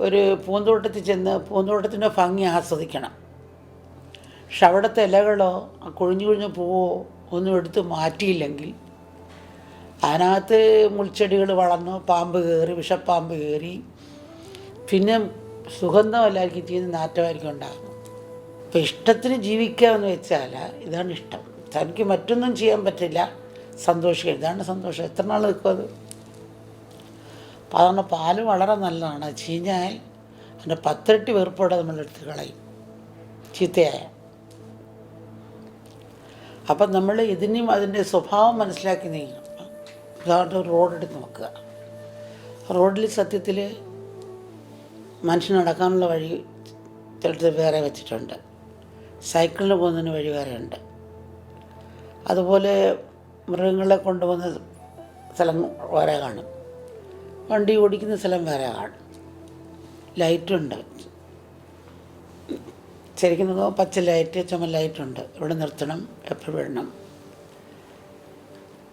ഒരു പൂന്തോട്ടത്തിൽ ചെന്ന് പൂന്തോട്ടത്തിൻ്റെ ഭംഗി ആസ്വദിക്കണം. പക്ഷെ അവിടുത്തെ ഇലകളോ കൊഴിഞ്ഞു കൊഴിഞ്ഞ പൂവോ ഒന്നും എടുത്ത് മാറ്റിയില്ലെങ്കിൽ അതിനകത്ത് മുൾച്ചെടികൾ വളർന്നു, പാമ്പ് കയറി, വിഷപ്പാമ്പ് കയറി, പിന്നെ സുഗന്ധമല്ലായിരിക്കും ചെയ്യുന്ന നാറ്റമായിരിക്കും ഉണ്ടാകുന്നത്. അപ്പോൾ ഇഷ്ടത്തിന് ജീവിക്കാമെന്ന് വെച്ചാൽ ഇതാണ് ഇഷ്ടം. തനിക്ക് മറ്റൊന്നും ചെയ്യാൻ പറ്റില്ല, സന്തോഷിക്കുക, ഇതാണ് സന്തോഷം. എത്ര നാൾ നിൽക്കും അത്? അപ്പോൾ അതുകൊണ്ട് പാല് വളരെ നല്ലതാണ്. ചീഞ്ഞാൽ അതിൻ്റെ 10 ഇരട്ടി വെറുപ്പോടെ നമ്മളെടുത്ത് കളയും, ചീത്തയായ. അപ്പം നമ്മൾ ഇതിനും അതിൻ്റെ സ്വഭാവം മനസ്സിലാക്കി നീങ്ങണം. ഉദാഹരണത്തിന് റോഡെടുത്ത് നോക്കുക. റോഡിൽ സത്യത്തിൽ മനുഷ്യൻ നടക്കാനുള്ള വഴി ചിലടത്ത് വേറെ വെച്ചിട്ടുണ്ട്, സൈക്കിളിന് പോകുന്നതിന് വഴി വേറെ ഉണ്ട്. അതുപോലെ മൃഗങ്ങളെ കൊണ്ടുപോകുന്ന സ്ഥലം വേറെ കാണും, വണ്ടി ഓടിക്കുന്ന സ്ഥലം വേറെ കാണും, ലൈറ്റുണ്ട്. ശരിക്കും നോക്കുമ്പോൾ പച്ച ലൈറ്റ്, ചുമ ലൈറ്റുണ്ട്, ഇവിടെ നിർത്തണം, എപ്പോൾ വിടണം,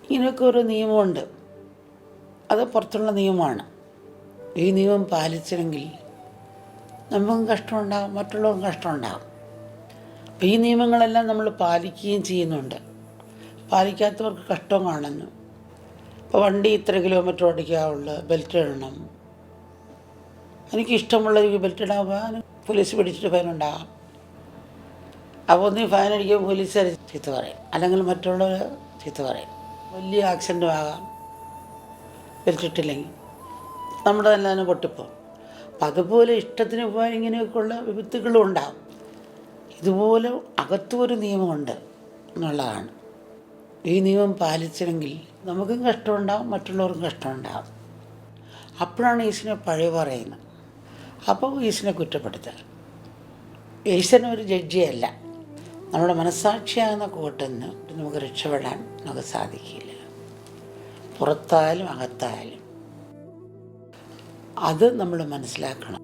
ഇങ്ങനെയൊക്കെ ഒരു നിയമമുണ്ട്. അത് പുറത്തുള്ള നിയമമാണ്. ഈ നിയമം പാലിച്ചില്ലെങ്കിൽ നമുക്കും കഷ്ടമുണ്ടാകും, മറ്റുള്ളവർക്കും കഷ്ടമുണ്ടാകും. അപ്പോൾ ഈ നിയമങ്ങളെല്ലാം നമ്മൾ പാലിക്കുകയും ചെയ്യുന്നുണ്ട്. പാലിക്കാത്തവർക്ക് കഷ്ടം കാണുന്നു. ഇപ്പോൾ വണ്ടി ഇത്ര കിലോമീറ്റർ ഓടിക്കാവുള്ളൂ, ബെൽറ്റ് ഇടണം. എനിക്കിഷ്ടമുള്ള ബെൽറ്റ് ഇടാൻ പോലീസ് പിടിച്ചിട്ട് ഫൈനുണ്ടാകാം. അപ്പോൾ നീ ഫൈൻ അടിക്കുമ്പോൾ പോലീസുകാർ ചീത്ത പറയും, അല്ലെങ്കിൽ മറ്റുള്ളവർ ചീത്ത പറയും. വലിയ ആക്സിഡൻറ്റും ആകാം ബെൽറ്റ് ഇട്ടില്ലെങ്കിൽ, നമ്മുടെ തന്നെ പൊട്ടിപ്പോകും. അപ്പം അതുപോലെ ഇഷ്ടത്തിന് പോകാൻ ഇങ്ങനെയൊക്കെയുള്ള വിപത്തുകളും ഉണ്ടാകും. ഇതുപോലെ അകത്തും ഒരു നിയമമുണ്ട് എന്നുള്ളതാണ്. ഈ നിയമം പാലിച്ചില്ലെങ്കിൽ നമുക്കും കഷ്ടമുണ്ടാകും, മറ്റുള്ളവർക്കും കഷ്ടമുണ്ടാകും. അപ്പോഴാണ് ഈശ്വരനെ പഴയ പറയുന്നത്. അപ്പോൾ ഈശ്വരനെ കുറ്റപ്പെടുത്തുക. ഈശ്വരൻ ഒരു ജഡ്ജിയല്ല. നമ്മുടെ മനസ്സാക്ഷിയാകുന്ന കൂട്ടെന്ന് നമുക്ക് രക്ഷപ്പെടാൻ നമുക്ക് സാധിക്കില്ല. പുറത്തായാലും അകത്തായാലും അത് നമ്മൾ മനസ്സിലാക്കണം.